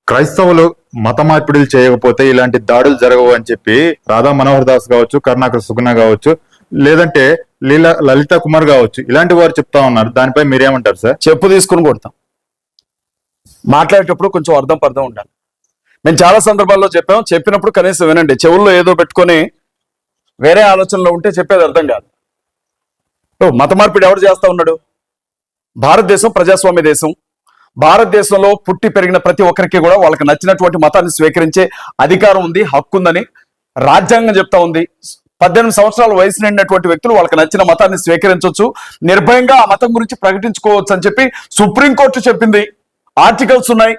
క్రైస్తవులు మత మార్పిడులు చేయకపోతే ఇలాంటి దాడులు జరగవు అని చెప్పి రాధా మనోహర్ దాస్ కావచ్చు, కరుణాకర్ సుగుణ కావచ్చు, లేదంటే లలిత కుమార్ కావచ్చు, ఇలాంటి వారు చెప్తా ఉన్నారు. దానిపై మీరేమంటారు సార్? చెప్పు తీసుకుని కొడతాం. మాట్లాడేటప్పుడు కొంచెం అర్థం పర్థం ఉండాలి. మేము చాలా సందర్భాల్లో చెప్పినప్పుడు కనీసం వినండి. చెవుల్లో ఏదో పెట్టుకొని వేరే ఆలోచనలో ఉంటే చెప్పేది అర్థం కాదు. మత మార్పిడి ఎవరు చేస్తా ఉన్నాడు? భారతదేశం ప్రజాస్వామ్య దేశం. భారతదేశంలో పుట్టి పెరిగిన ప్రతి ఒక్కరికి కూడా వాళ్ళకి నచ్చినటువంటి మతాన్ని స్వీకరించే అధికారం ఉంది, హక్కు ఉందని రాజ్యాంగం చెప్తా ఉంది. 18 సంవత్సరాల వయసు నిండినటువంటి వ్యక్తులు వాళ్ళకి నచ్చిన మతాన్ని స్వీకరించవచ్చు, నిర్భయంగా ఆ మతం గురించి ప్రకటించుకోవచ్చు అని చెప్పి సుప్రీంకోర్టు చెప్పింది. ఆర్టికల్స్ ఉన్నాయి.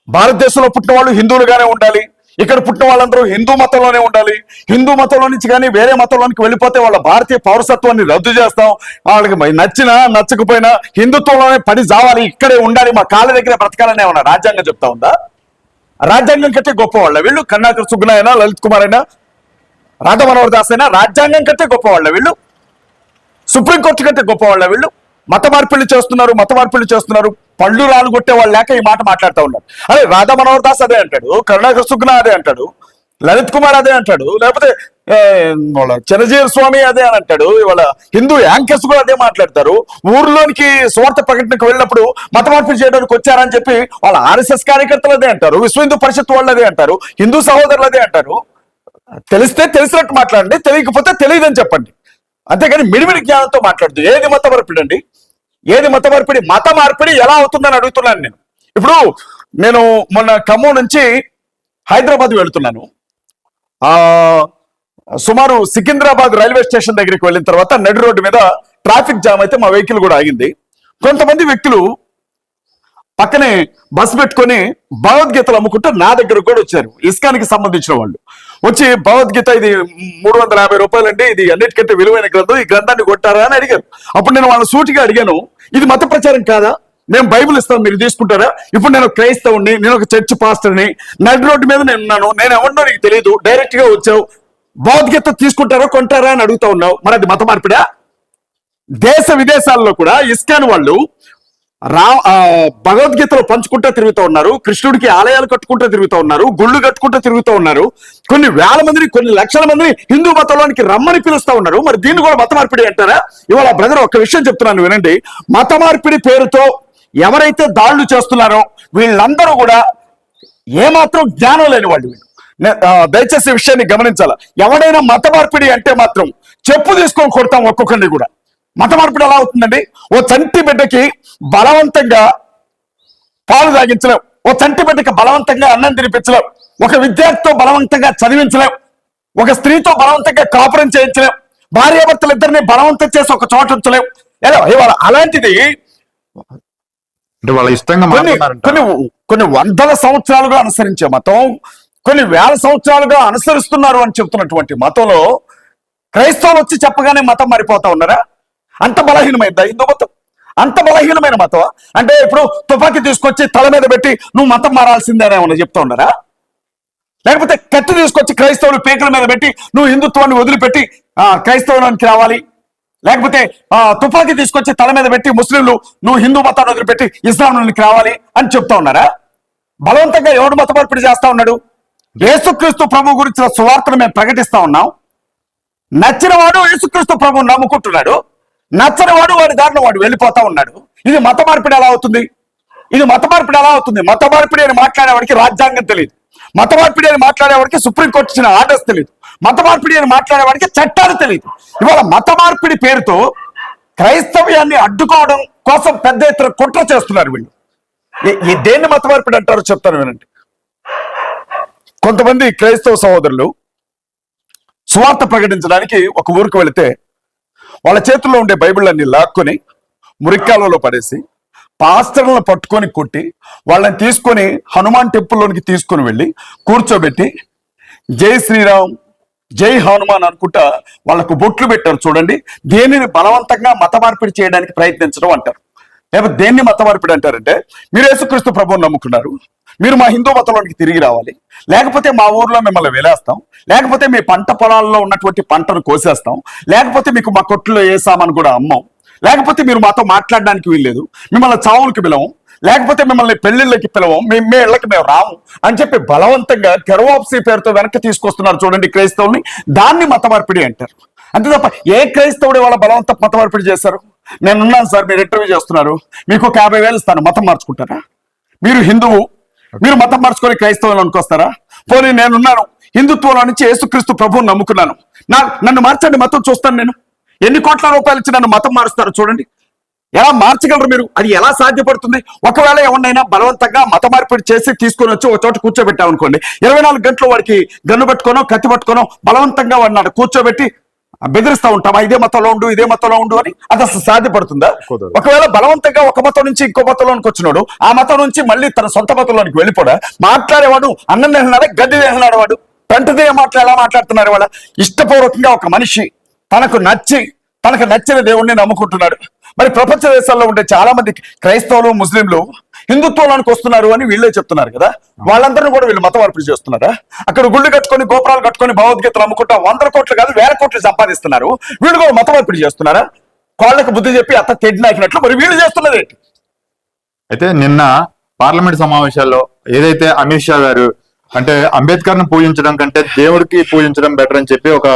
భారతదేశంలో పుట్టిన వాళ్ళు హిందువులుగానే ఉండాలి, ఇక్కడ పుట్టిన వాళ్ళందరూ హిందూ మతంలోనే ఉండాలి. హిందూ మతంలో నుంచి కానీ వేరే మతంలోనికి వెళ్ళిపోతే వాళ్ళ భారతీయ పౌరసత్వాన్ని రద్దు చేస్తాం. వాళ్ళకి నచ్చినా నచ్చకపోయినా హిందుత్వంలోనే పడి జావాలి, ఇక్కడే ఉండాలి, మా కాళ్ళ దగ్గర బ్రతకాలనే ఏమన్నా రాజ్యాంగం చెప్తా ఉందా? రాజ్యాంగం కంటే గొప్పవాళ్ళ వీళ్ళు? కరుణాకర్ సుగుణ అయినా, లలిత్ కుమార్ అయినా, రాధా మనోహర్ దాస్ అయినా రాజ్యాంగం కంటే గొప్పవాళ్ళ వీళ్ళు? సుప్రీంకోర్టు కంటే గొప్పవాళ్ళ వీళ్ళు? మత మార్పిళ్ళు చేస్తున్నారు, పళ్ళు రాలుగొట్టే వాళ్ళు లేక ఈ మాట మాట్లాడుతూ ఉన్నారు. అదే రాధా మనోహర్ దాస్ అదే అంటాడు, కరుణాకర్ సుగుణ అదే అంటాడు, లలిత్ కుమార్ అదే అంటాడు, లేకపోతే చిరంజీవి స్వామి అదే అని అంటాడు. ఇవాళ హిందూ యాంకర్స్ కూడా అదే మాట్లాడతారు. ఊర్లోనికి స్వార్థ ప్రకటనకు వెళ్ళినప్పుడు మత మార్పిడి చేయడానికి వచ్చారని చెప్పి వాళ్ళ ఆర్ఎస్ఎస్ కార్యకర్తలు అదే అంటారు, విశ్వ హిందూ పరిషత్ వాళ్ళు అదే అంటారు, హిందూ సహోదరులు అదే అంటారు. తెలిస్తే తెలిసినట్టు మాట్లాడండి, తెలియకపోతే తెలియదని చెప్పండి. అంతేగాని మిడిమిడి జ్ఞానంతో మాట్లాడుతూ ఏది మత మార్పిడి అండి? ఏది మత మార్పిడి? మత మార్పిడి ఎలా అవుతుందని అడుగుతున్నాను నేను. ఇప్పుడు నేను మొన్న ఖమ్మం నుంచి హైదరాబాద్ వెళుతున్నాను. సుమారు సికింద్రాబాద్ రైల్వే స్టేషన్ దగ్గరికి వెళ్ళిన తర్వాత నడి రోడ్డు మీద ట్రాఫిక్ జామ్ అయితే మా వెహికల్ కూడా ఆగింది. కొంతమంది వ్యక్తులు పక్కనే బస్సు పెట్టుకొని భగవద్గీతలు అమ్ముకుంటూ నా దగ్గర కూడా వచ్చారు. ఇస్కాన్కి సంబంధించిన వాళ్ళు వచ్చి భగవద్గీత ఇది 350 రూపాయలండి, ఇది అన్నిటికంటే విలువైన గ్రంథం, ఈ గ్రంథాన్ని కొట్టారా అని అడిగారు. అప్పుడు నేను వాళ్ళ సూటిగా అడిగాను, ఇది మత ప్రచారం కాదా? మేము బైబిల్ ఇస్తాం, మీరు తీసుకుంటారా? ఇప్పుడు నేను క్రైస్తవుని, నేను ఒక చర్చ్ పాస్టర్ని, నడి రోడ్డు మీద నేను ఉన్నాను, నేను ఎవరినో నీకు తెలియదు, డైరెక్ట్ గా వచ్చావు, భగవద్గీత తీసుకుంటారా కొంటారా అని అడుగుతా ఉన్నావు. మరి అది మత మార్పిడా? దేశ విదేశాల్లో కూడా ఇస్కాన్ వాళ్ళు భగవద్గీతలు పంచుకుంటూ తిరుగుతూ ఉన్నారు, కృష్ణుడికి ఆలయాలు కట్టుకుంటూ తిరుగుతూ ఉన్నారు, గుళ్ళు కట్టుకుంటూ తిరుగుతూ ఉన్నారు, కొన్ని వేల మందిని, కొన్ని లక్షల మందిని హిందూ మతంలోనికి రమ్మని పిలుస్తూ ఉన్నారు. మరి దీన్ని కూడా మత మార్పిడి అంటారా? ఇవాళ బ్రదర్ ఒక విషయం చెప్తున్నాను వినండి. మత మార్పిడి పేరుతో ఎవరైతే దాడులు చేస్తున్నారో వీళ్ళందరూ కూడా ఏమాత్రం జ్ఞానం లేని వాళ్ళు. దయచేసి ఈ విషయాన్ని గమనించాల. ఎవడైనా మత మార్పిడి అంటే మాత్రం చెప్పు తీసుకొని కొడతాం ఒక్కొక్కరిని కూడా. మత మార్పిడి ఎలా అవుతుందండి? ఓ చంటి బిడ్డకి బలవంతంగా పాలు తాగించలేం, ఓ చంటి బిడ్డకి బలవంతంగా అన్నం తినిపించలేం, ఒక విద్యార్థితో బలవంతంగా చదివించలేం, ఒక స్త్రీతో బలవంతంగా కాపురం చేయించలేం, భార్యాభర్తలు ఇద్దరిని బలవంతం చేసి ఒక చోట ఉంచలేం. ఇవాళ అలాంటిది వాళ్ళ ఇష్టంగా కొన్ని వందల సంవత్సరాలుగా అనుసరించే మతం, కొన్ని వేల సంవత్సరాలుగా అనుసరిస్తున్నారు అని చెప్తున్నటువంటి మతంలో క్రైస్తవులు వచ్చి చెప్పగానే మతం మారిపోతా ఉన్నారా? అంత బలహీనమైందా హిందూ మతం? అంత బలహీనమైన మతం అంటే ఇప్పుడు తుపాకీ తీసుకొచ్చి తల మీద పెట్టి నువ్వు మతం మారాల్సిందేనే ఏమన్నా చెప్తా ఉన్నారా? లేకపోతే కత్తి తీసుకొచ్చి క్రైస్తవులు పీకల మీద పెట్టి నువ్వు హిందుత్వాన్ని వదిలిపెట్టి క్రైస్తవులోనికి రావాలి, లేకపోతే తుపాకీ తీసుకొచ్చి తల మీద పెట్టి ముస్లింలు నువ్వు హిందూ మతాన్ని వదిలిపెట్టి ఇస్లాంలోనికి రావాలి అని చెప్తా ఉన్నారా? బలవంతంగా ఎవడు మత మార్పిడి చేస్తా ఉన్నాడు? యేసుక్రీస్తు ప్రభు గురించిన సువార్తను మేము ప్రకటిస్తా ఉన్నాం. నచ్చిన వాడు యేసుక్రీస్తు ప్రభువుని నమ్ముకుంటున్నాడు, నచ్చని వాడు వాడి దారిలో వాడు వెళ్ళిపోతా ఉన్నాడు. ఇది మత మార్పిడి ఎలా అవుతుంది? ఇది మత మార్పిడి ఎలా అవుతుంది? మత మార్పిడి అని మాట్లాడేవాడికి రాజ్యాంగం తెలియదు, మత మార్పిడి అని మాట్లాడేవాడికి సుప్రీంకోర్టు ఇచ్చిన ఆర్డర్స్ తెలియదు, మత మార్పిడి అని మాట్లాడేవాడికి చట్టాలు తెలియదు. ఇవాళ మత మార్పిడి పేరుతో క్రైస్తవ్యాన్ని అడ్డుకోవడం కోసం పెద్ద ఎత్తున కుట్ర చేస్తున్నారు వీళ్ళు. ఈ దేన్ని మత మార్పిడి అంటారో చెప్తాను వినండి. కొంతమంది క్రైస్తవ సహోదరులు సువార్త ప్రకటించడానికి ఒక ఊరికి వెళితే వాళ్ళ చేతుల్లో ఉండే బైబిళ్ళన్ని లాక్కొని మురిక్కాలలో పడేసి పాస్టర్లను పట్టుకొని కొట్టి వాళ్ళని తీసుకొని హనుమాన్ టెంపుల్లోనికి తీసుకొని వెళ్ళి కూర్చోబెట్టి జై శ్రీరామ్ జై హనుమాన్ అనుకుంటా వాళ్ళకు బొట్లు పెట్టారు. చూడండి, దేనిని బలవంతంగా మత మార్పిడి చేయడానికి ప్రయత్నించడం అంటారు. లేకపోతే దేన్ని మత మార్పిడి అంటారంటే, మీరు యేసుక్రీస్తు ప్రభువుని నమ్ముకున్నారు, మీరు మా హిందూ మతంలోనికి తిరిగి రావాలి, లేకపోతే మా ఊర్లో మిమ్మల్ని వెలేస్తాం, లేకపోతే మీ పంట పొలాల్లో ఉన్నటువంటి పంటను కోసేస్తాం, లేకపోతే మీకు మా కొట్టులో ఏ సామాను కూడా అమ్మం, లేకపోతే మీరు మాతో మాట్లాడడానికి వీల్లేదు, మిమ్మల్ని చావులకు పిలవం, లేకపోతే మిమ్మల్ని పెళ్లిళ్ళకి పిలవం, మీ ఇళ్ళకి మేము రాము అని చెప్పి బలవంతంగా కెరవాప్సీ పేరుతో వెనక్కి తీసుకొస్తున్నారు చూడండి క్రైస్తవుల్ని. దాన్ని మత మార్పిడి అంటారు. అంతే తప్ప ఏ క్రైస్తవుడు వాళ్ళ బలవంత మత మార్పిడి చేశారు? నేనున్నాను సార్, మీరు ఇంటర్వ్యూ చేస్తున్నారు, మీకు ఒక 50,000 ఇస్తాను, మతం మార్చుకుంటారా? మీరు హిందువు, మీరు మతం మార్చుకొని క్రైస్తవులు అనుకొస్తారా? పోనీ నేనున్నాను, హిందుత్వంలో నుంచి యేసుక్రీస్తు ప్రభువుని నమ్ముకున్నాను, నన్ను మార్చండి, మతం చూస్తాను. నేను ఎన్ని కోట్ల రూపాయలు ఇచ్చి నన్ను మతం మారుస్తారు చూడండి. ఎలా మార్చగలరు మీరు? అది ఎలా సాధ్యపడుతుంది? ఒకవేళ ఎవరినైనా బలవంతంగా మత మార్పిడి చేసి తీసుకొని వచ్చి ఒక చోట కూర్చోబెట్టాం అనుకోండి, 24 గంటలు వాడికి గన్ను పట్టుకోనో కత్తి పట్టుకోనో బలవంతంగా వాడిని కూర్చోబెట్టి బెదిరిస్తా ఉంటామా, ఇదే మతంలో ఉండు, ఇదే మతంలో ఉండు అని? అది అసలు సాధ్యపడుతుందా? ఒకవేళ బలవంతంగా ఒక మతం నుంచి ఇంకో మతంలోనికి వచ్చినాడు, ఆ మతం నుంచి మళ్ళీ తన సొంత మతంలోనికి వెళ్ళిపోడా? మాట్లాడేవాడు అన్నం తింటున్నాడా, గడ్డి తింటున్నాడు, వాడు పెంటదే ఎలా మాట్లాడుతున్నారు? వాళ్ళ ఇష్టపూర్వకంగా ఒక మనిషి తనకు నచ్చిన దేవుణ్ణి నమ్ముకుంటున్నాడు. మరి ప్రపంచ దేశాల్లో ఉండే చాలా మంది క్రైస్తవులు, ముస్లింలు హిందుత్వంలోనికి వస్తున్నారు అని వీళ్ళే చెప్తున్నారు కదా. వాళ్ళందరినీ కూడా వీళ్ళు మత మార్పిడి చేస్తున్నారా? అక్కడ గుళ్ళు కట్టుకొని, గోపురాలు కట్టుకొని, భగవద్గీతలు అమ్ముకుంటా 100 కోట్లు కాదు 1000 కోట్లు సంపాదిస్తున్నారు. వీళ్ళు కూడా మత మార్పిడి చేస్తున్నారా? వాళ్ళకి బుద్ధి చెప్పి అత్త తెడ్నాకినట్లు మరి వీళ్ళు చేస్తున్నది ఏంటి? అయితే నిన్న పార్లమెంట్ సమావేశాల్లో ఏదైతే అమిత్ షా గారు అంటే అంబేద్కర్ ను పూజించడం కంటే దేవుడికి పూజించడం బెటర్ అని చెప్పి ఒక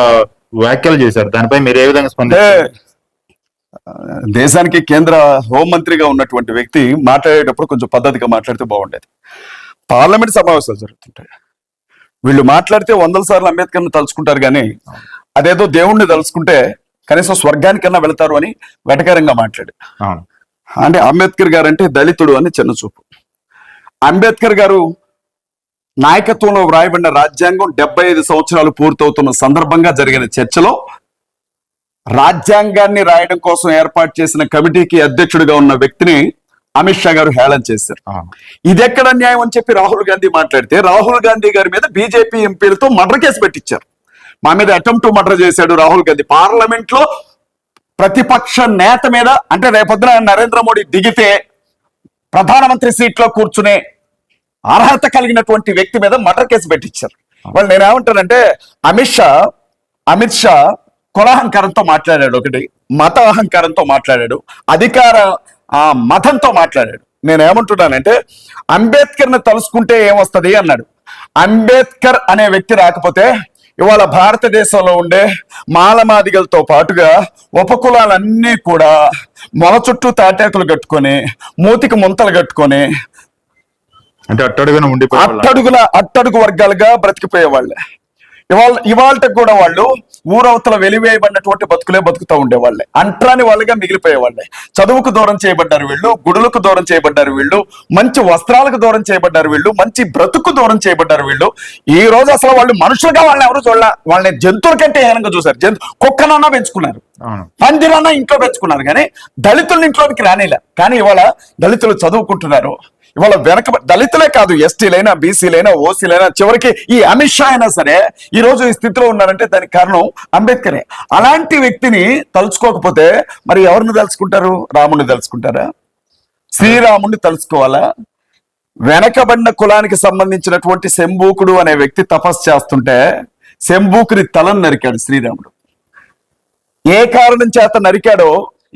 వ్యాఖ్యలు చేశారు. దానిపై మీరు ఏ విధంగా స్పందించారు? దేశానికి కేంద్ర హోంమంత్రిగా ఉన్నటువంటి వ్యక్తి మాట్లాడేటప్పుడు కొంచెం పద్ధతిగా మాట్లాడితే బాగుండేది. పార్లమెంట్ సమావేశాలు జరుగుతుంటాయి, వీళ్ళు మాట్లాడితే 100 సార్లు అంబేద్కర్ని తలుచుకుంటారు, కానీ అదేదో దేవుణ్ణి తలుచుకుంటే కనీసం స్వర్గానికన్నా వెళతారు అని వెటకారంగా మాట్లాడు. అంటే అంబేద్కర్ గారు అంటే దళితుడు అని చిన్న చూపు. అంబేద్కర్ గారు నాయకత్వంలో వ్రాయబడిన రాజ్యాంగం 75 సంవత్సరాలు పూర్తవుతున్న సందర్భంగా జరిగిన చర్చలో రాజ్యాంగాన్ని రాయడం కోసం ఏర్పాటు చేసిన కమిటీకి అధ్యక్షుడిగా ఉన్న వ్యక్తిని అమిత్ షా గారు హేళన చేశారు. ఇది ఎక్కడ న్యాయం అని చెప్పి రాహుల్ గాంధీ మాట్లాడితే, రాహుల్ గాంధీ గారి మీద బీజేపీ ఎంపీలతో మర్డర్ కేసు పెట్టించారు. మా మీద అటెంప్ట్ టు మర్డర్ చేశాడు రాహుల్ గాంధీ. పార్లమెంట్ లో ప్రతిపక్ష నేత మీద, అంటే రేపొద్దున నరేంద్ర మోడీ దిగితే ప్రధానమంత్రి సీట్లో కూర్చునే అర్హత కలిగినటువంటి వ్యక్తి మీద మర్డర్ కేసు పెట్టించారు. వాళ్ళు నేనేమంటానంటే, అమిత్ షా కులాహంకారంతో మాట్లాడాడు, ఒకటి మత అహంకారంతో మాట్లాడాడు, అధికార మతంతో మాట్లాడాడు. నేనేమంటున్నానంటే, అంబేద్కర్ని తలుసుకుంటే ఏమొస్తుంది అన్నాడు. అంబేద్కర్ అనే వ్యక్తి రాకపోతే ఇవాళ భారతదేశంలో ఉండే మాలమాదిగలతో పాటుగా ఉపకులాలన్నీ కూడా మొల చుట్టూ తాటాకులు కట్టుకొని, మూతికి ముంతలు కట్టుకొని, అంటే అట్టడుగు వర్గాలుగా బ్రతికిపోయేవాళ్ళే. ఇవాళ కూడా వాళ్ళు ఊరవతల వెలివేయబడినటువంటి బతుకులే బతుకుతూ ఉండేవాళ్ళే, అంట్రాని వాళ్ళుగా మిగిలిపోయేవాళ్ళే. చదువుకు దూరం చేయబడ్డారు వీళ్ళు, గుడులకు దూరం చేయబడ్డారు వీళ్ళు, మంచి వస్త్రాలకు దూరం చేయబడ్డారు వీళ్ళు, మంచి బ్రతుకు దూరం చేయబడ్డారు వీళ్ళు. ఈ రోజు అసలు వాళ్ళు మనుషులుగా వాళ్ళని ఎవరు చూడాల, వాళ్ళని జంతువుల కంటే హీనంగా చూశారు. కుక్కనన్నా పెంచుకున్నారు, పందిరన్నా ఇంట్లో పెంచుకున్నారు, కానీ దళితుల్ని ఇంట్లోకి రానిలే. కానీ ఇవాళ దళితులు చదువుకుంటున్నారు. ఇవాళ దళితులే కాదు, ఎస్టీలైనా, బీసీలైనా, ఓసీలైనా, చివరికి ఈ అమిత్ షా అయినా సరే ఈ రోజు ఈ స్థితిలో ఉన్నారంటే దానికి కారణం అంబేద్కరే. అలాంటి వ్యక్తిని తలుచుకోకపోతే మరి ఎవరిని తలుచుకుంటారు? రాముడిని తలుచుకుంటారా? శ్రీరాముడిని తలుచుకోవాలా? వెనకబడిన కులానికి సంబంధించినటువంటి శంభూకుడు అనే వ్యక్తి తపస్సు చేస్తుంటే శంభూకుని తలను నరికాడు శ్రీరాముడు. ఏ కారణం చేత నరికాడో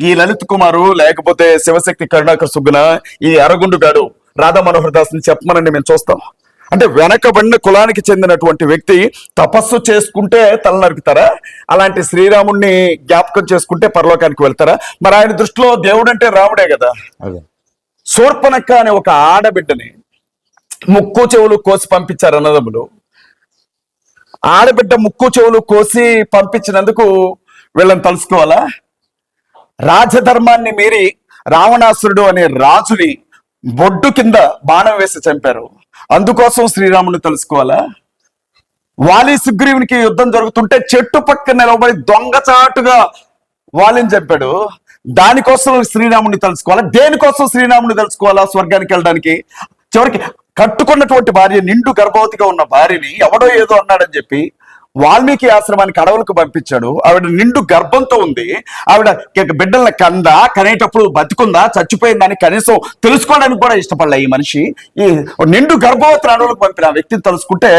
ఈ లలిత్ కుమారు, లేకపోతే శివశక్తి కరుణాకర్ సుగ్గున, ఈ అరగుండు గాడు రాధా మనోహర్ దాస్ ని చెప్పమనండి, మేము చూస్తాం. అంటే వెనకబడిన కులానికి చెందినటువంటి వ్యక్తి తపస్సు చేసుకుంటే తల నరుకుతారా? అలాంటి శ్రీరాముడిని జ్ఞాపకం చేసుకుంటే పరలోకానికి వెళ్తారా? మరి ఆయన దృష్టిలో దేవుడు అంటే రాముడే కదా. శూర్పణఖ అనే ఒక ఆడబిడ్డని ముక్కు చెవులు కోసి పంపించారు అన్నదమ్ములు. ఆడబిడ్డ ముక్కు చెవులు కోసి పంపించినందుకు వీళ్ళని తలుసుకోవాలా? రాజధర్మాన్ని మీరి రావణాసురుడు అనే రాజుని బొడ్డు కింద బాణం వేసి చంపారు, అందుకోసం శ్రీరాముని తెలుసుకోవాలా? వాలి సుగ్రీవునికి యుద్ధం జరుగుతుంటే చెట్టు పక్కన నిలబడి దొంగచాటుగా వాలిని చంపాడు, దానికోసం శ్రీరాముని తెలుసుకోవాలా? దేనికోసం శ్రీరాముని తెలుసుకోవాలా? స్వర్గానికి వెళ్ళడానికి. చివరికి కట్టుకున్నటువంటి భార్య, నిండు గర్భవతిగా ఉన్న భార్యని ఎవడో ఏదో అన్నాడని చెప్పి వాల్మీకి ఆశ్రమానికి అడవులకు పంపించాడు. ఆవిడ నిండు గర్భంతో ఉంది, ఆవిడ బిడ్డల కనేటప్పుడు బతికుందా చచ్చిపోయిందని కనీసం తెలుసుకోవడానికి కూడా ఇష్టపడలే ఈ మనిషి. ఈ నిండు గర్భవతిని అడవులకు పంపిన ఆ వ్యక్తిని తెలుసుకుంటే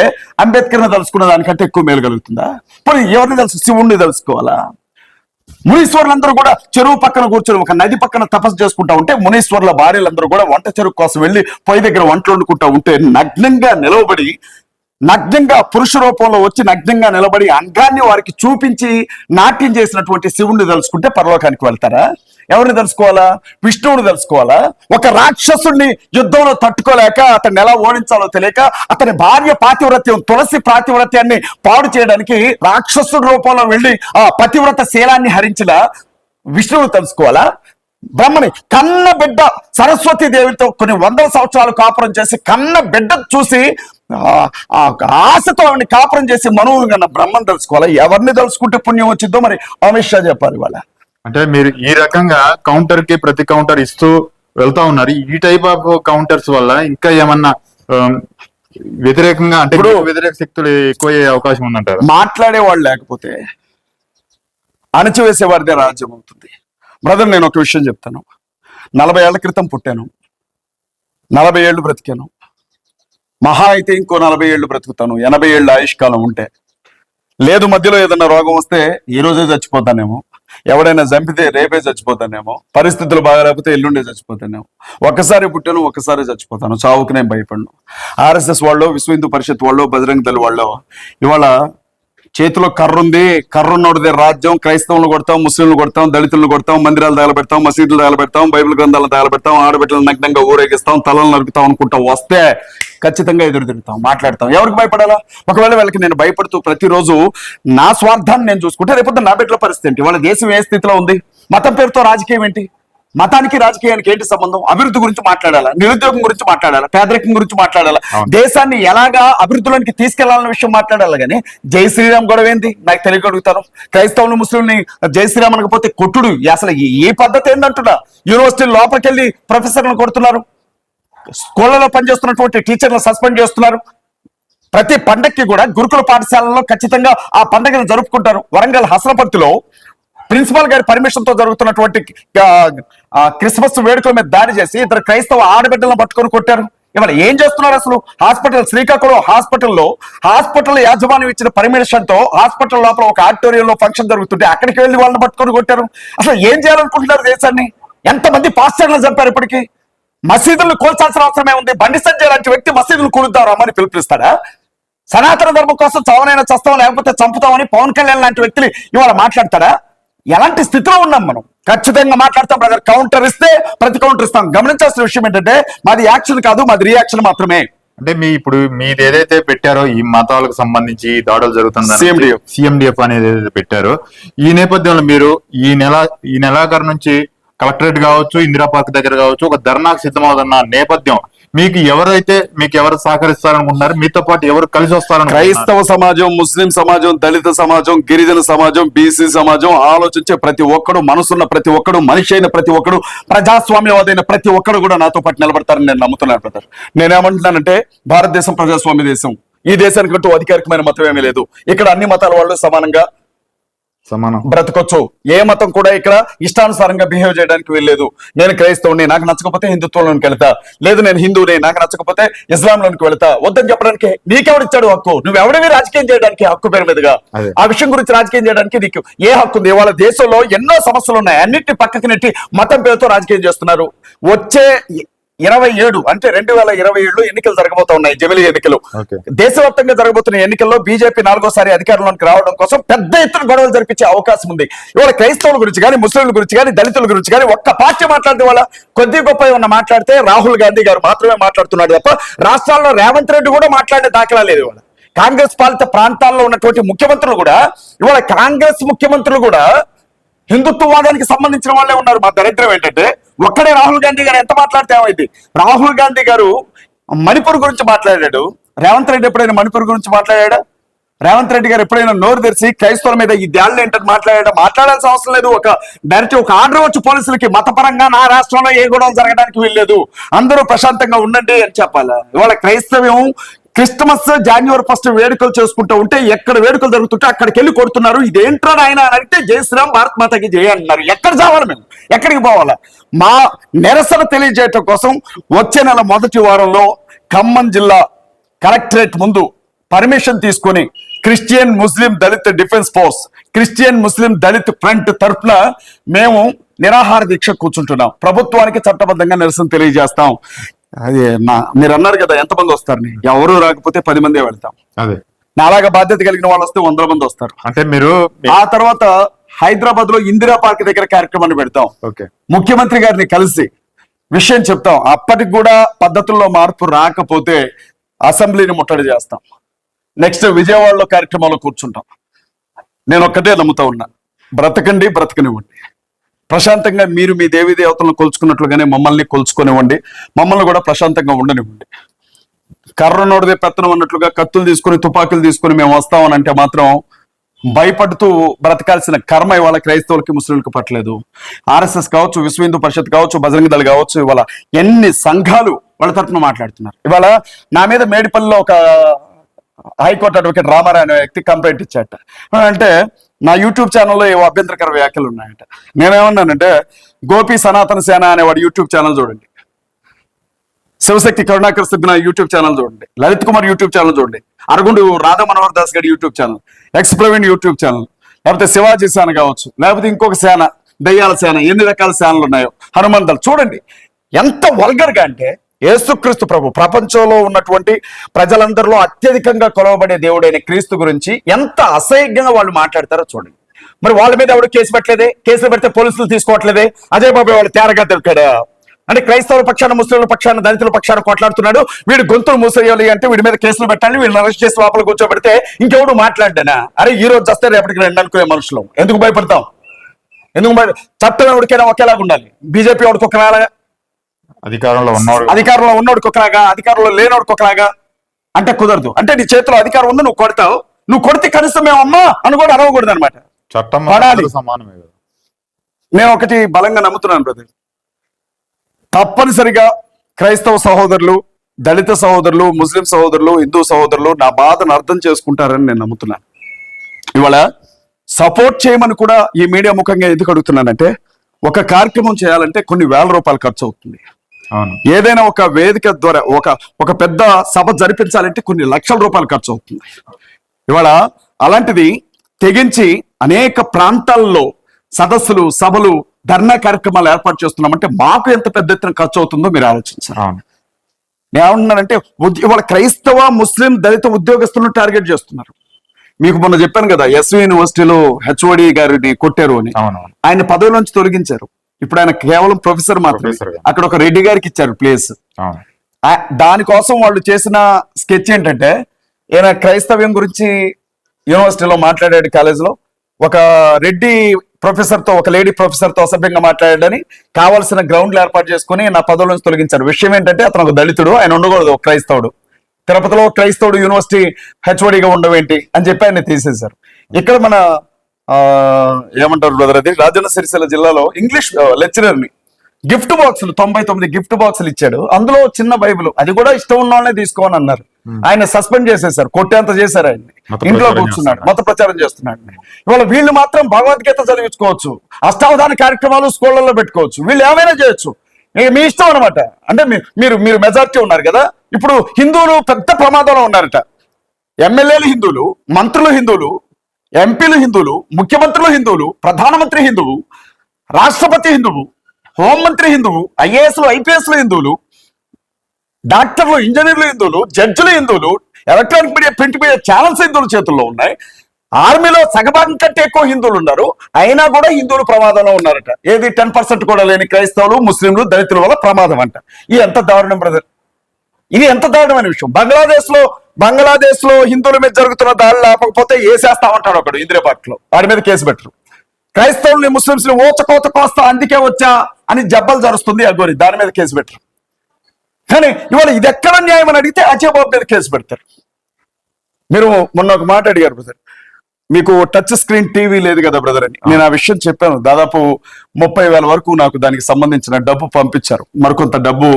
అంబేద్కర్ని తెలుసుకున్న దానికంటే ఎక్కువ మేలు కలుగుతుందా? మరి ఎవరిని తెలుసు? శివుణ్ణి తెలుసుకోవాలా? మునీశ్వర్లందరూ కూడా చెరువు పక్కన కూర్చొని ఒక నది పక్కన తపస్సు చేసుకుంటా ఉంటే మునీశ్వర్ల భార్యలందరూ కూడా వంట చెరువు కోసం వెళ్ళి పొయ్యి దగ్గర వంటలు వండుకుంటా ఉంటే నగ్నంగా నిలవబడి, నగ్నంగా పురుష రూపంలో వచ్చి నగ్నంగా నిలబడి అంగాన్ని వారికి చూపించి నాట్యం చేసినటువంటి శివుణ్ణి తలుచుకుంటే పరలోకానికి వెళ్తారా? ఎవరిని తెలుసుకోవాలా? విష్ణువుని తెలుసుకోవాలా? ఒక రాక్షసుడిని యుద్ధంలో తట్టుకోలేక అతన్ని ఎలా ఓడించాలో తెలియక అతని భార్య పాతివ్రత్యం, తులసి పాతివ్రత్యాన్ని పాడు చేయడానికి రాక్షసుడి రూపంలో వెళ్ళి ఆ పతివ్రత శీలాన్ని హరించిన విష్ణువుని తెలుసుకోవాలా? బ్రహ్మని కన్న బిడ్డ సరస్వతి దేవితో కొన్ని వందల సంవత్సరాలు కాపురం చేసి కన్న బిడ్డ చూసి ఆశతో ఆవిడని కాపురం చేసి మనువులు కన్నా బ్రహ్మను తెలుసుకోవాలా? ఎవరిని తెలుసుకుంటే పుణ్యం వచ్చిందో మరి అమిత్ షా చెప్పాలి ఇవాళ. అంటే మీరు ఈ రకంగా కౌంటర్ కి ప్రతి కౌంటర్ ఇస్తూ వెళ్తా ఉన్నారు. ఈ టైప్ ఆఫ్ కౌంటర్స్ వల్ల ఇంకా ఏమన్నా వ్యతిరేకంగా అంటే వ్యతిరేక శక్తులు ఎక్కువయ్యే అవకాశం ఉందంటారు? మాట్లాడేవాళ్ళు లేకపోతే అణచివేసేవారిదే రాజ్యం అవుతుంది. బ్రదర్, నేను ఒక విషయం చెప్తాను. 40 ఏళ్ల క్రితం పుట్టాను, 40 ఏళ్ళు బ్రతికాను. మహా అయితే ఇంకో 40 ఏళ్ళు బ్రతుకుతాను, 80 ఏళ్ళ ఆయుష్కాలం ఉంటే. లేదు మధ్యలో ఏదన్నా రోగం వస్తే ఈ రోజే చచ్చిపోతానేమో, ఎవడైనా చంపితే రేపే చచ్చిపోతానేమో, పరిస్థితులు బాగాలేకపోతే ఎల్లుండే చచ్చిపోతానేమో. ఒక్కసారి పుట్టాను, ఒక్కసారి చచ్చిపోతాను. చావుకు నేను భయపడను. ఆర్ఎస్ఎస్ వాళ్ళు, విశ్వ హిందూ పరిషత్ వాళ్ళు, బజరంగ్ దళ్ వాళ్ళు ఇవాళ చేతిలో కర్ర ఉంది, కర్ర ఉన్నోడిదే రాజ్యం. క్రైస్తవులను కొడతాం, ముస్లింలు కొడతాం, దళితులను కొడతాం, మందిరాలు తగలబెడతాం, మసీదులు తగలబెడతాం, బైబిల్ గ్రంథాలను తగలబెడతాం, ఆడబిడ్డలు నగ్నంగా ఊరేగిస్తాం, తలలు నరుకుతాం అనుకుంటా వస్తే ఖచ్చితంగా ఎదురు తిరుగుతాం, మాట్లాడతాం. ఎవరికి భయపడాలా? ఒకవేళ వీళ్ళకి నేను భయపడుతూ ప్రతిరోజు నా స్వార్థాన్ని నేను చూసుకుంటే రేపు నా బిడ్డల పరిస్థితి ఏంటి? వాళ్ళ దేశం ఏ స్థితిలో ఉంది? మతం పేరుతో రాజకీయం ఏంటి? మతానికి రాజకీయానికి ఏంటి సంబంధం? అభివృద్ధి గురించి మాట్లాడాలా, నిరుద్యోగం గురించి మాట్లాడాలా, పేదరికం గురించి మాట్లాడాలా, దేశాన్ని ఎలాగా అభివృద్ధిలోనికి తీసుకెళ్లాలన్న విషయం మాట్లాడాలి. కానీ జై శ్రీరామ్ గొడవ ఏంది నాకు తెలియగలుగుతాను. క్రైస్తవులు ముస్లింని జై శ్రీరామ్ అనకపోతే కొట్టుడు అసలు ఏ పద్ధతి ఏందంటున్నా? యూనివర్సిటీ లోపలికి వెళ్ళి ప్రొఫెసర్లను కొడుతున్నారు, స్కూళ్లలో పనిచేస్తున్నటువంటి టీచర్లను సస్పెండ్ చేస్తున్నారు. ప్రతి పండక్కి కూడా గురుకుల పాఠశాలలో ఖచ్చితంగా ఆ పండగను జరుపుకుంటారు. వరంగల్ హసనపర్తిలో ప్రిన్సిపాల్ గారి పర్మిషన్ తో జరుగుతున్నటువంటి క్రిస్మస్ వేడుకల మీద దాడి చేసి ఇద్దరు క్రైస్తవ ఆడబిడ్డలను పట్టుకొని కొట్టారు. ఇవాళ ఏం చేస్తున్నారు అసలు? హాస్పిటల్, శ్రీకాకుళం హాస్పిటల్ యాజమాన్యం ఇచ్చిన పర్మిషన్ తో హాస్పిటల్ లోపల ఒక ఆడిటోరియంలో ఫంక్షన్ జరుగుతుంటే అక్కడికి వెళ్ళి వాళ్ళని పట్టుకొని కొట్టారు. అసలు ఏం చేయాలనుకుంటున్నారు దేశాన్ని? ఎంతమంది పాస్టర్లను చంపారు ఇప్పటికీ? మసీదులను కూల్చాల్సిన అవసరమే ఉంది. బండి సంజయ్ లాంటి వ్యక్తి మసీదులు కూలుద్దామని పిలుపునిస్తాడా? సనాతన ధర్మం కోసం చవనైనా చస్తాం లేకపోతే చంపుతామని పవన్ కళ్యాణ్ లాంటి వ్యక్తులు ఇవాళ మాట్లాడతాడా? ఎలాంటి స్థితిలో ఉన్నాం మనం? ఖచ్చితంగా మాట్లాడతాం బ్రదర్. కౌంటర్ ఇస్తే ప్రతి కౌంటర్ ఇస్తాం. గమనించాల్సిన విషయం ఏంటంటే మాది యాక్షన్ కాదు, మాది రియాక్షన్ మాత్రమే. అంటే ఇప్పుడు మీది ఏదైతే పెట్టారో ఈ మతాలకు సంబంధించి దాడులు జరుగుతుంది సిఎండిఎఫ్ అనేది ఏదైతే పెట్టారో, ఈ నేపథ్యంలో మీరు ఈ నెలాఖరు నుంచి కలెక్టరేట్ కావచ్చు, ఇందిరా పార్క్ దగ్గర కావచ్చు ఒక ధర్నాకు సిద్ధమవుతున్న నేపథ్యం, మీకు ఎవరు సహకరిస్తారనుకుంటున్నారు? మీతో పాటు ఎవరు కలిసి వస్తారని? క్రైస్తవ సమాజం, ముస్లిం సమాజం, దళిత సమాజం, గిరిజన సమాజం, బీసీ సమాజం, ఆలోచించే ప్రతి ఒక్కడు, మనసున్న ప్రతి ఒక్కడు, మనిషి అయిన ప్రతి ఒక్కడు, ప్రజాస్వామ్యవాదైన ప్రతి ఒక్కడు కూడా నాతో పాటు నిలబడతారని నేను నమ్ముతున్నాను బ్రదర్. నేనేమంటున్నానంటే భారతదేశం ప్రజాస్వామ్య దేశం. ఈ దేశానికంటూ అధికారికమైన మతం ఏమీ లేదు. ఇక్కడ అన్ని మతాల వాళ్ళు సమానం బ్రతకొచ్చు. ఏ మతం కూడా ఇక్కడ ఇష్టానుసారంగా బిహేవ్ చేయడానికి వీల్లేదు. నేను క్రైస్తవుని, నాకు నచ్చకపోతే హిందుత్వంలోకి వెళ్తా, లేదు నేను హిందువుని, నాకు నచ్చకపోతే ఇస్లాంలోకి వెళ్తా, వద్దని చెప్పడానికి నీకెవడిచ్చాడు హక్కు? నువ్వెవడివి రాజకీయం చేయడానికి హక్కు పేరు మీదుగా? ఆ విషయం గురించి రాజకీయం చేయడానికి నీకు ఏ హక్కు ఉంది? ఇవాళ దేశంలో ఎన్నో సమస్యలు ఉన్నాయి, అన్నింటినీ పక్కకి నెట్టి మతం పేరుతో రాజకీయం చేస్తున్నారు. వచ్చే 27 అంటే 2027 ఎన్నికలు జరగబోతా ఉన్నాయి, జమిలీ ఎన్నికలు. దేశవ్యాప్తంగా జరగబోతున్న ఎన్నికల్లో బీజేపీ 4వ అధికారంలోకి రావడం కోసం పెద్ద ఎత్తున గొడవలు జరిపించే అవకాశం ఉంది. ఇవాళ క్రైస్తవుల గురించి కానీ, ముస్లింల గురించి కానీ, దళితుల గురించి కానీ ఒక్క పార్టీ మాట్లాడితే వాళ్ళ కొద్ది గొప్ప ఏమన్నా మాట్లాడితే రాహుల్ గాంధీ గారు మాత్రమే మాట్లాడుతున్నాడు తప్ప రాష్ట్రాల్లో రేవంత్ రెడ్డి కూడా మాట్లాడే దాఖలా లేదు. ఇవాళ కాంగ్రెస్ పాలిత ప్రాంతాల్లో ఉన్నటువంటి ముఖ్యమంత్రులు కూడా, ఇవాళ కాంగ్రెస్ ముఖ్యమంత్రులు కూడా హిందుత్వవాదానికి సంబంధించిన వాళ్ళే ఉన్నారు. మా దరిద్రం ఏంటంటే ఒక్కడే రాహుల్ గాంధీ గారు ఎంత మాట్లాడితే ఏమైంది? రాహుల్ గాంధీ గారు మణిపూర్ గురించి మాట్లాడాడు, రేవంత్ రెడ్డి ఎప్పుడైనా మణిపూర్ గురించి మాట్లాడా? రేవంత్ రెడ్డి గారు ఎప్పుడైనా నోరు తెరిచి క్రైస్తవుల మీద ఈ దాడులు ఏంటని మాట్లాడాల్సిన అవసరం లేదు. ఒక డైరెక్ట్ ఒక ఆర్డర్ వచ్చి పోలీసులకి మతపరంగా నా రాష్ట్రంలో ఏ గొడవలు జరగడానికి వీల్లేదు, అందరూ ప్రశాంతంగా ఉండండి అని చెప్పాలి. ఇవాళ క్రైస్తవ్యం క్రిస్టమస్ జనవరి 1 వేడుకలు చేసుకుంటూ ఉంటే, ఎక్కడ వేడుకలు జరుగుతుంటే అక్కడికి వెళ్ళి కొడుతున్నారు. ఇదేంట్రా ఆయన అని అంటే జై శ్రీరామ్, భారత్ మాతకి జయ అంటున్నారు. ఎక్కడ చావాలి? మేము ఎక్కడికి పోవాలా? మా నిరసన తెలియజేయటం కోసం వచ్చే నెల మొదటి వారంలో ఖమ్మం జిల్లా కలెక్టరేట్ ముందు పర్మిషన్ తీసుకొని క్రిస్టియన్, ముస్లిం, దళిత డిఫెన్స్ ఫోర్స్, క్రిస్టియన్ ముస్లిం దళిత్ ఫ్రంట్ తరఫున మేము నిరాహార దీక్ష కూర్చుంటున్నాం. ప్రభుత్వానికి చట్టబద్ధంగా నిరసన తెలియజేస్తాం. అది మీరు అన్నారు కదా ఎంతమంది వస్తారని, ఎవరు రాకపోతే 10 మందే వెళ్తాం. అదే నాలాగా బాధ్యత కలిగిన వాళ్ళు వస్తే 100 మంది వస్తారు. అంటే మీరు ఆ తర్వాత హైదరాబాద్ లో ఇందిరా పార్క్ దగ్గర కార్యక్రమాన్ని పెడతాం. ఓకే, ముఖ్యమంత్రి గారిని కలిసి విషయం చెప్తాం. అప్పటికి కూడా పద్ధతుల్లో మార్పు రాకపోతే అసెంబ్లీని ముట్టడి చేస్తాం. నెక్స్ట్ విజయవాడలో కార్యక్రమంలో కూర్చుంటాం. నేను ఒక్కటే నమ్ముతా ఉన్నా, బ్రతకండి, బ్రతకనివ్వండి. ప్రశాంతంగా మీరు మీ దేవీ దేవతలను కొలుచుకున్నట్లుగానే మమ్మల్ని కొలుచుకునివ్వండి. మమ్మల్ని కూడా ప్రశాంతంగా ఉండనివ్వండి. కర్రనోడిదే పెత్తనం అన్నట్లుగా కత్తులు తీసుకుని తుపాకులు తీసుకుని మేము వస్తామని అంటే మాత్రం భయపడుతూ బ్రతకాల్సిన కర్మ ఇవాళ క్రైస్తవులకి ముస్లింలకు పట్టలేదు. ఆర్ఎస్ఎస్ కావచ్చు, విశ్వ హిందూ పరిషత్ కావచ్చు, బజరంగ దళ్ కావచ్చు, ఇవాళ ఎన్ని సంఘాలు వాళ్ళ తరఫున మాట్లాడుతున్నారు. ఇవాళ నా మీద మేడిపల్లిలో ఒక హైకోర్టు అడ్వకేట్ రామారావు అనే వ్యక్తి కంప్లైంట్ ఇచ్చాట. అంటే నా యూట్యూబ్ ఛానల్లో ఏవో అభ్యంతరకర వ్యాఖ్యలు ఉన్నాయంట. నేనేమన్నానంటే, గోపి సనాతన సేన అనేవాడు యూట్యూబ్ ఛానల్ చూడండి, శివశక్తి కరుణాకర్ సిగ్న యూట్యూబ్ ఛానల్ చూడండి, లలిత్ కుమార్ యూట్యూబ్ ఛానల్ చూడండి, అరగుండు రాధా మనోహర్ దాస్ గారి YouTube channel, X Praveen YouTube channel, లేకపోతే శివాజీ సేన కావచ్చు, లేకపోతే ఇంకొక సేన, దయ్యాల సేన, ఎన్ని రకాల సేనలు ఉన్నాయో, హనుమంతలు చూడండి. ఎంత వల్గర్ గా అంటే, యేసుక్రీస్తు ప్రభు ప్రపంచంలో ఉన్నటువంటి ప్రజలందరిలో అత్యధికంగా కొలవబడే దేవుడైన క్రీస్తు గురించి ఎంత అసహ్యంగా వాళ్ళు మాట్లాడతారో చూడండి. మరి వాళ్ళ మీద ఎవడు కేసు పెట్టలేదే? కేసులు పెడితే పోలీసులు తీసుకోవట్లేదే? అజయ్ బాబు వాళ్ళు తేరగా దొరికాడా? అంటే క్రైస్తవుల పక్షాన, ముస్లింల పక్షాన, దళితుల పక్షాన కొట్లాడుతున్నాడు, వీడు గొంతులు మూసేయాలి అంటే వీడి మీద కేసులు పెట్టాలి, వీళ్ళని అరెస్ట్ చేసి లోపల కూర్చోబెడితే ఇంకెవడు మాట్లాడ్డానా? అరే ఈ రోజు వస్తే రేపటికి 2 అనుకునే మనుషులు ఎందుకు భయపడతాం? చట్టం ఎవరికైనా ఒకేలాగా ఉండాలి. బీజేపీ వాడికి ఒకలాగా, అధికారంలో ఉన్నోడికి ఒకలాగా, అధికారంలో లేనోడికి ఒకలాగా అంటే కుదరదు. అంటే నీ చేతిలో అధికారం ఉంది, నువ్వు కొడతావు, నువ్వు కొడితే కనీసం మేము అమ్మా అని కూడా అరవకూడదు అనమాట. చట్టం సమానమే కదా. నేను ఒకటి బలంగా నమ్ముతున్నాను బ్రదర్, తప్పనిసరిగా క్రైస్తవ సహోదరులు, దళిత సహోదరులు, ముస్లిం సహోదరులు, హిందూ సహోదరులు నా బాధను అర్థం చేసుకుంటారని నేను నమ్ముతున్నాను. ఇవాళ సపోర్ట్ చేయమని కూడా ఈ మీడియా ముఖంగా ఎందుకు అడుగుతున్నానంటే, ఒక కార్యక్రమం చేయాలంటే కొన్ని వేల రూపాయలు ఖర్చు అవుతుంది. ఏదైనా ఒక వేదిక ద్వారా ఒక పెద్ద సభ జరిపించాలంటే కొన్ని లక్షల రూపాయలు ఖర్చు అవుతుంది. ఇవాళ అలాంటిది తెగించి అనేక ప్రాంతాల్లో సదస్సులు, సభలు, ధర్నా కార్యక్రమాలు ఏర్పాటు చేస్తున్నామంటే మాకు ఎంత పెద్ద ఎత్తున ఖర్చు అవుతుందో మీరు ఆలోచించారు. నేను ఏమంటున్నానంటే, ఇవాళ క్రైస్తవ, ముస్లిం, దళిత ఉద్యోగస్తులను టార్గెట్ చేస్తున్నారు. మీకు మొన్న చెప్పాను కదా, ఎస్వి యూనివర్సిటీలో హెచ్ఓడి గారిని కొట్టారు అని. ఆయన పదవి నుంచి తొలగించారు. ఇప్పుడు ఆయన కేవలం ప్రొఫెసర్ మాత్రమే. అక్కడ ఒక రెడ్డి గారికి ఇచ్చారు ప్లేస్. దానికోసం వాళ్ళు చేసిన స్కెచ్ ఏంటంటే, ఈయన క్రైస్తవ్యం గురించి యూనివర్సిటీలో మాట్లాడాడు, కాలేజీలో ఒక రెడ్డి ప్రొఫెసర్ తో, ఒక లేడీ ప్రొఫెసర్ తో అసభ్యంగా మాట్లాడాడని కావాల్సిన గ్రౌండ్లు ఏర్పాటు చేసుకుని నా పదవుల నుంచి తొలగించారు. విషయం ఏంటంటే, అతను ఒక దళితుడు, ఆయన ఉండకూడదు, ఒక క్రైస్తవుడు. తిరుపతిలో క్రైస్తవుడు యూనివర్సిటీ హెచ్ఓడిగా ఉండవేంటి అని చెప్పి ఆయన తీసేశారు. ఇక్కడ మన ఏమంటారు బ్రదర్, అది రాజన్న సిరిసిల్ల జిల్లాలో ఇంగ్లీష్ లెక్చరర్ ని గిఫ్ట్ బాక్సులు 99 గిఫ్ట్ బాక్సులు ఇచ్చాడు. అందులో చిన్న బైబిల్, అది కూడా ఇష్టం ఉన్న వాళ్ళనే తీసుకోమని అన్నారు. ఆయన సస్పెండ్ చేసేసారు, కొట్టేంత చేశారు ఆయన్ని. ఇంట్లో కూర్చున్నాడు, మత ప్రచారం చేస్తున్నాడు. ఇవాళ వీళ్ళు మాత్రం భగవద్గీత చదివించుకోవచ్చు, అష్టావధాన కార్యక్రమాలు స్కూళ్లలో పెట్టుకోవచ్చు, వీళ్ళు ఏమైనా చేయొచ్చు, మీ ఇష్టం అనమాట. అంటే మీరు మెజారిటీ ఉన్నారు కదా. ఇప్పుడు హిందువులు పెద్ద ప్రమాదంలో ఉన్నారట. ఎమ్మెల్యేలు హిందువులు, మంత్రులు హిందువులు, ఎంపీలు హిందువులు, ముఖ్యమంత్రులు హిందువులు, ప్రధానమంత్రి హిందువు, రాష్ట్రపతి హిందువు, హోంమంత్రి హిందువు, ఐఏఎస్లు, ఐపీఎస్లు హిందువులు, డాక్టర్లు, ఇంజనీర్లు హిందువులు, జడ్జిలు హిందువులు, electronic media, print media channels హిందువుల చేతుల్లో ఉన్నాయి. ఆర్మీలో సగభాగం కంటే ఎక్కువ హిందువులు ఉన్నారు, అయినా కూడా హిందువులు ప్రమాదంలో ఉన్నారట. ఏది 10% కూడా లేని క్రైస్తవులు, ముస్లింలు, దళితుల వల్ల ప్రమాదం అంట. ఇది ఎంత దారుణం బ్రదర్, ఇది ఎంత దారుణమైన విషయం. బంగ్లాదేశ్ లో హిందువుల మీద జరుగుతున్న దాడులు ఆపకపోతే వేసేస్తామంటాడు ఒకడు ఇందిరా పార్క్ లో, వాడి మీద కేసు పెట్టరు. క్రైస్తవుల్ని, ముస్లింస్ ని ఓచకోత కోస్తా అందుకే వచ్చా అని జబ్బలు జరుస్తుంది అగోరి, దాని మీద కేసు పెట్టరు. కానీ ఇవాళ ఇది ఎక్కడ న్యాయం అని అడిగితే అజయ్ బాబు మీద కేసు పెడతారు. మీరు మొన్న ఒక మాట అడిగారు బ్రదర్, మీకు టచ్ స్క్రీన్ టీవీ లేదు కదా బ్రదర్ అని. నేను ఆ విషయం చెప్పాను. దాదాపు 30,000 వరకు నాకు దానికి సంబంధించిన డబ్బు పంపించారు. మరికొంత డబ్బు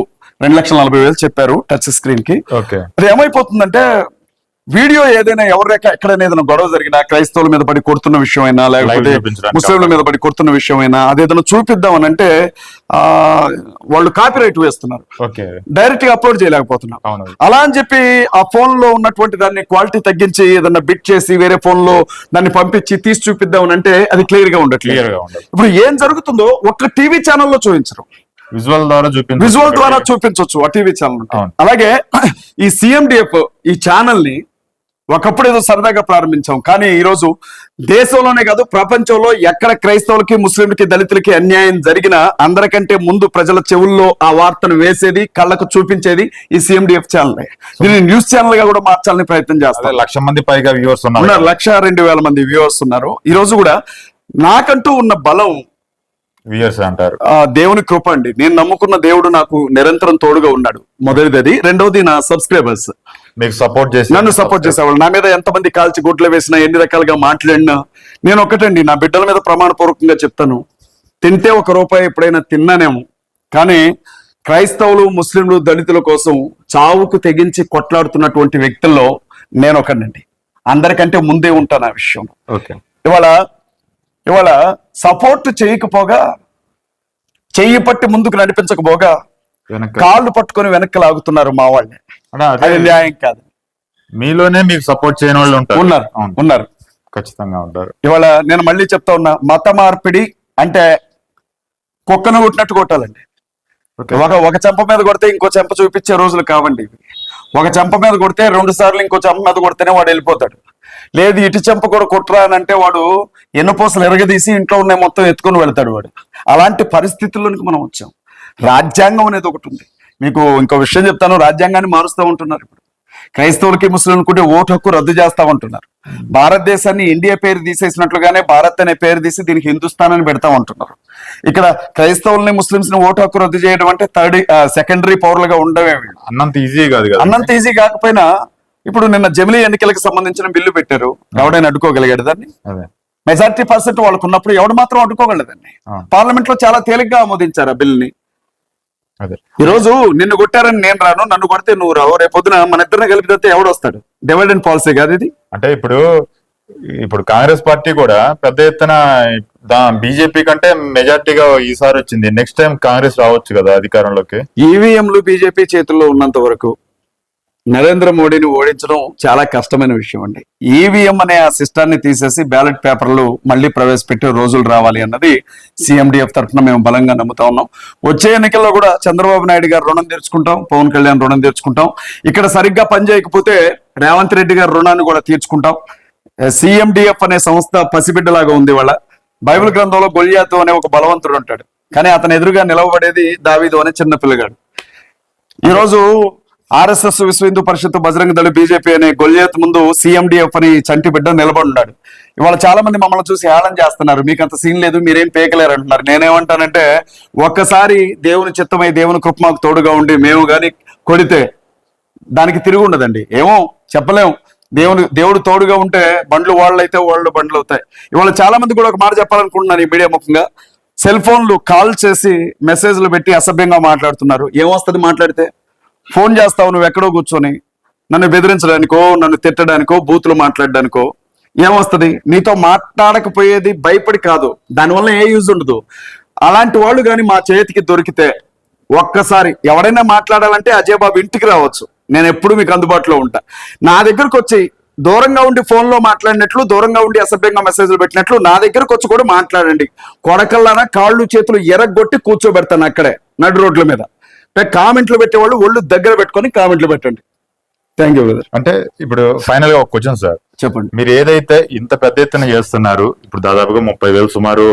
2,40,000 చెప్పారు టచ్ స్క్రీన్ కి. అది ఏమైపోతుందంటే, వీడియో ఏదైనా ఎక్కడైనా ఏదైనా గొడవ జరిగినా, క్రైస్తవుల మీద పడి కొడుతున్న విషయం అయినా, లేకపోతే చూపించడానికి ముస్లింల మీద పడి కొడుతున్న విషయం అయినా, అదేదైనా చూపిద్దామని అంటే వాళ్ళు కాపీరైట్ వేస్తున్నారు, ఓకే, డైరెక్ట్ గా అప్లోడ్ చేయలేకపోతున్నారు. అవును. అలా అని చెప్పి ఆ ఫోన్ లో ఉన్నటువంటి దాన్ని క్వాలిటీ తగ్గించి ఏదన్నా బిట్ చేసి వేరే ఫోన్ లో దాన్ని పంపించి తీసి చూపిద్దామని అంటే అది క్లియర్ గా ఉండట్లేదు. క్లియర్ గా ఉండదు. ఇప్పుడు ఏం జరుగుతుందో ఒక్క టీవీ ఛానల్లో చూపించరు, విజువల్ ద్వారా విజువల్ ద్వారా చూపించవచ్చు ఆ టీవీ ఛానల్. అవును. అలాగే ఈ CMDF ఈ ఛానల్ ని ఒకప్పుడు ఏదో సరదాగా ప్రారంభించాం, కానీ ఈ రోజు దేశంలోనే కాదు ప్రపంచంలో ఎక్కడ క్రైస్తవులకి, ముస్లింలకి, దళితులకి అన్యాయం జరిగినా అందరికంటే ముందు ప్రజల చెవుల్లో ఆ వార్తను వేసేది, కళ్ళకు చూపించేది ఈ CMDF ఛానల్. దీన్ని న్యూస్ ఛానల్ గా కూడా మార్చాలని ప్రయత్నం చేస్తారు. 1,00,000 మంది పైగా వ్యూవర్స్ ఉన్నారు, 1,02,000 మంది వ్యూవర్స్ ఉన్నారు. ఈ రోజు కూడా నాకంటూ ఉన్న బలం వ్యూవర్స్ అంటారు, దేవుని కృప అండి. నేను నమ్ముకున్న దేవుడు నాకు నిరంతరం తోడుగా ఉన్నాడు. మొదటిది. రెండవది నా సబ్స్క్రైబర్స్ మీకు సపోర్ట్ చేసి, నన్ను సపోర్ట్ చేసేవాళ్ళు. నా మీద ఎంతమంది కాల్చి గుడ్లు వేసినా, ఎన్ని రకాలుగా మాట్లాడినా, నేను ఒకటండి, నా బిడ్డల మీద ప్రమాణపూర్వకంగా చెప్తాను, తింటే ₹1 ఎప్పుడైనా తిన్నానేమో, కానీ క్రైస్తవులు, ముస్లింలు, దళితుల కోసం చావుకు తెగించి కొట్లాడుతున్నటువంటి వ్యక్తుల్లో నేను ఒకనండి. అందరికంటే ముందే ఉంటాను ఆ విషయం. ఓకే. ఇవాళ సపోర్ట్ చేయకపోగా, చెయ్యి పట్టి ముందుకు నడిపించకపోగా, కాళ్ళు పట్టుకొని వెనక్కి లాగుతున్నారు మా వాళ్ళే. అది న్యాయం కాదు. మీలోనే మీకు సపోర్ట్ చేయని వాళ్ళు ఉన్నారు, ఖచ్చితంగా ఉంటారు. ఇవాళ నేను మళ్ళీ చెప్తా ఉన్నా, మత మార్పిడి అంటే కుక్కను కొట్టినట్టు కొట్టాలండి. ఒక చెంప మీద కొడితే ఇంకో చెంప చూపించే రోజులు కావండి ఇవి. ఒక చెంప మీద కొడితే 2 సార్లు ఇంకో చెంప మీద కొడితేనే వాడు వెళ్ళిపోతాడు. లేదు ఇటు చెంప కూడా కొట్టరా అని అంటే వాడు ఎన్నుపోసలు ఎరగదీసి ఇంట్లో ఉన్న మొత్తం ఎత్తుకొని వెళ్తాడు వాడు. అలాంటి పరిస్థితుల్లోనికి మనం వచ్చాం. రాజ్యాంగం అనేది ఒకటి ఉంది. మీకు ఇంకో విషయం చెప్తాను, రాజ్యాంగాన్ని మారుస్తూ ఉంటున్నారు. ఇప్పుడు క్రైస్తవులకి, ముస్లింలకు కూడా ఓటు హక్కు రద్దు చేస్తా ఉంటున్నారు. భారతదేశాన్ని ఇండియా పేరు తీసేసినట్లుగానే భారత్ అనే పేరు తీసి దీనికి హిందుస్థాన్ అని పెడతా ఉంటున్నారు. ఇక్కడ క్రైస్తవుల్ని, ముస్లింస్ ని ఓటు హక్కు రద్దు చేయడం అంటే సెకండరీ పౌరులుగా ఉండవే. అన్నంత ఈజీ కాదు కదా. అన్నంత ఈజీ కాకపోయినా ఇప్పుడు నిన్న జమిలీ ఎన్నికలకు సంబంధించిన బిల్లు పెట్టారు. ఎవడైనా అడ్డుకోగలిగాడు దాన్ని? మెజారిటీ పర్సెంట్ వాళ్ళకు ఉన్నప్పుడు ఎవడు మాత్రం అడ్డుకోగలదండి. పార్లమెంట్ లో చాలా తేలిగ్గా ఆమోదించారు ఆ బిల్ని. ఈ రోజు నిన్ను కొట్టారని నేను రాను, నన్ను కొడితే నువ్వు రావు, రేపొద్దున మన ఇద్దరిని కలిపితే ఎవడు వస్తాడు? డివైడ్ అండ్ పాలసీ కాదు ఇది. అంటే ఇప్పుడు కాంగ్రెస్ పార్టీ కూడా పెద్ద ఎత్తున బీజేపీ కంటే మెజార్టీగా ఈసారి వచ్చింది. నెక్స్ట్ టైం కాంగ్రెస్ రావచ్చు కదా అధికారంలోకి. ఈవీఎంలు బీజేపీ చేతుల్లో ఉన్నంత వరకు నరేంద్ర మోడీని ఓడించడం చాలా కష్టమైన విషయం అండి. ఈవీఎం అనే ఆ సిస్టాన్ని తీసేసి బ్యాలెట్ పేపర్లు మళ్ళీ ప్రవేశపెట్టే రోజులు రావాలి అన్నది CMDF తరఫున మేము బలంగా నమ్ముతా ఉన్నాం. వచ్చే ఎన్నికల్లో కూడా చంద్రబాబు నాయుడు గారు రుణం తీర్చుకుంటాం, పవన్ కళ్యాణ్ రుణం తీర్చుకుంటాం. ఇక్కడ సరిగ్గా పనిచేయకపోతే రేవంత్ రెడ్డి గారి రుణాన్ని కూడా తీర్చుకుంటాం. CMDF అనే సంస్థ పసిబిడ్డలాగా ఉంది. వాళ్ళ బైబిల్ గ్రంథంలో గొల్యాతు అనే ఒక బలవంతుడు ఉంటాడు, కానీ అతని ఎదురుగా నిలవబడేది దావీదు అనే చిన్న పిల్లగాడు. ఈరోజు RSS, విశ్వ హిందూ పరిషత్, బజరంగ దళ, బీజేపీ అనే గొల్యాత్ ముందు CMDF అని చంటి బిడ్డ నిలబడినాడు. ఇవాళ చాలా మంది మమ్మల్ని చూసి హేళన చేస్తున్నారు, మీకు అంత సీన్ లేదు, మీరేం పేకలేరు అంటున్నారు. నేనేమంటానంటే, ఒక్కసారి దేవుని చిత్తమై, దేవుని కృప మాకు తోడుగా ఉండి మేము గాని కొడితే దానికి తిరిగి ఉండదండి. ఏమో చెప్పలేం. దేవుడు తోడుగా ఉంటే బండ్లు వాళ్ళైతే వాళ్ళు బండ్లు అవుతాయి. ఇవాళ చాలా మంది కూడా ఒక మాట చెప్పాలనుకుంటున్నారు ఈ మీడియా ముఖంగా. సెల్ ఫోన్లు కాల్ చేసి మెసేజ్లు పెట్టి అసభ్యంగా మాట్లాడుతున్నారు. ఏమొస్తుంది మాట్లాడితే? ఫోన్ చేస్తావు నువ్వు ఎక్కడో కూర్చొని, నన్ను బెదిరించడానికో, నన్ను తిట్టడానికో, బూతులు మాట్లాడడానికో. ఏమొస్తుంది? నీతో మాట్లాడకపోయేది భయపడి కాదు, దానివల్ల ఏ యూజ్ ఉండదు. అలాంటి వాళ్ళు కానీ మా చేతికి దొరికితే ఒక్కసారి ఎవడైనా మాట్లాడాలంటే అజయ్ బాబు ఇంటికి రావచ్చు, నేను ఎప్పుడు మీకు అందుబాటులో ఉంటా. నా దగ్గరకు వచ్చి దూరంగా ఉండి ఫోన్లో మాట్లాడినట్లు, దూరంగా ఉండి అసభ్యంగా మెసేజ్లు పెట్టినట్లు నా దగ్గరకు వచ్చి కూడా మాట్లాడండి. కొడకల్లానా కాళ్ళు చేతులు ఎరగొట్టి కూర్చోబెడతాను అక్కడే నడు రోడ్ల మీద. కామెంట్లు పెట్టేవాళ్ళు ఒళ్ళు దగ్గర పెట్టుకొని కామెంట్లు పెట్టండి. Thank you brother. అంటే ఇప్పుడు ఫైనల్ గా ఒక క్వశ్చన్ సార్, చెప్పండి. మీరు ఏదైతే ఇంత పెద్ద ఎత్తున చేస్తున్నారు, ఇప్పుడు దాదాపుగా 30,000 సుమారు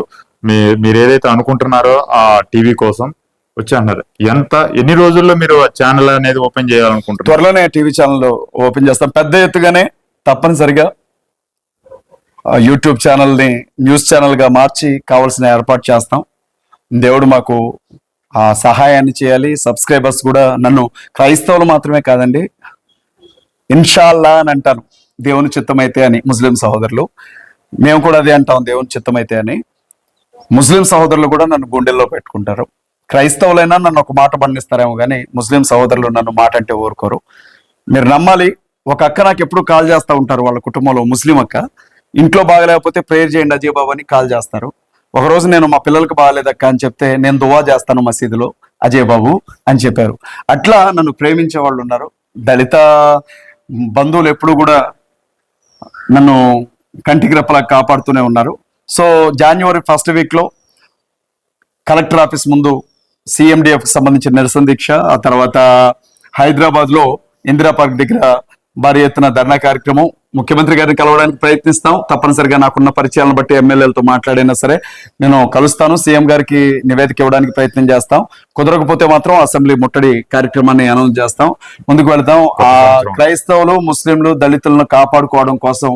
మీరు ఏదైతే అనుకుంటున్నారో ఆ టీవీ కోసం వచ్చి అన్నారు, ఎన్ని రోజుల్లో మీరు ఛానల్ అనేది ఓపెన్ చేయాలనుకుంటున్నారు? త్వరలోనే టీవీ ఛానల్ ఓపెన్ చేస్తాం. పెద్ద ఎత్తుగానే తప్పనిసరిగా యూట్యూబ్ ఛానల్ని న్యూస్ ఛానల్ గా మార్చి కావాల్సిన ఏర్పాటు చేస్తాం. దేవుడు మాకు ఆ సహాయాన్ని చేయాలి. సబ్స్క్రైబర్స్ కూడా నన్ను క్రైస్తవులు మాత్రమే కాదండి, ఇన్షాల్లా అని అంటాను, దేవుని చిత్తమైతే అని. ముస్లిం సహోదరులు మేము కూడా అదే అంటాం, దేవుని చిత్తమైతే అని. ముస్లిం సహోదరులు కూడా నన్ను గుండెల్లో పెట్టుకుంటారు. క్రైస్తవులైనా నన్ను ఒక మాట బంధిస్తారేమో కానీ ముస్లిం సహోదరులు నన్ను మాట అంటే ఊరుకోరు. మీరు నమ్మాలి, ఒక అక్క నాకు ఎప్పుడు కాల్ చేస్తూ ఉంటారు, వాళ్ళ కుటుంబంలో ముస్లిం అక్క. ఇంట్లో బాగలేకపోతే ప్రేయర్ చేయండి అజయ్ బాబు అని కాల్ చేస్తారు. ఒకరోజు నేను మా పిల్లలకు బాగలేదక్క అని చెప్తే, నేను దువా చేస్తాను మసీదులో అజయ్ బాబు అని చెప్పారు. అట్లా నన్ను ప్రేమించే వాళ్ళు ఉన్నారు. దళిత బంధువులు ఎప్పుడు కూడా నన్ను కంటికి రెప్పలా కాపాడుతూనే ఉన్నారు. సో జనవరి 1st వీక్ లో కలెక్టర్ ఆఫీస్ ముందు CMDF సంబంధించిన నిరసన దీక్ష, ఆ తర్వాత హైదరాబాద్ లో ఇందిరా పార్క్ దగ్గర భారీ ఎత్తున ధర్నా కార్యక్రమం. ముఖ్యమంత్రి గారిని కలవడానికి ప్రయత్నిస్తాం. తప్పనిసరిగా నాకున్న పరిచయాలను బట్టి ఎమ్మెల్యేలతో మాట్లాడినా సరే నేను కలుస్తాను. సీఎం గారికి నివేదిక ఇవ్వడానికి ప్రయత్నం చేస్తాం. కుదరకపోతే మాత్రం అసెంబ్లీ ముట్టడి కార్యక్రమాన్ని అనౌన్స్ చేస్తాం. ముందుకు వెళ్తాం. ఆ క్రైస్తవులు, ముస్లింలు, దళితులను కాపాడుకోవడం కోసం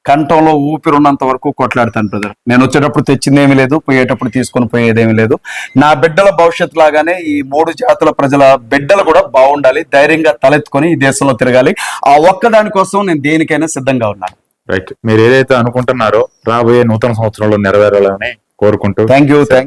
కంఠంలో ఊపిరున్నంత వరకు కొట్లాడతాను బ్రదర్. నేను వచ్చేటప్పుడు తెచ్చిందేమీ లేదు, పోయేటప్పుడు తీసుకొని పోయేదేమీ లేదు. నా బిడ్డల భవిష్యత్తు లాగానే ఈ 3 జాతుల ప్రజల బిడ్డలు కూడా బాగుండాలి, ధైర్యంగా తలెత్తుకొని ఈ దేశంలో తిరగాలి. ఆ ఒక్కదాని కోసం నేను దేనికైనా సిద్ధంగా ఉన్నాను. రైట్, మీరు ఏదైతే అనుకుంటున్నారో రాబోయే నూతన సంవత్సరంలో నెరవేరాలని కోరుకుంటూ థ్యాంక్ యూ.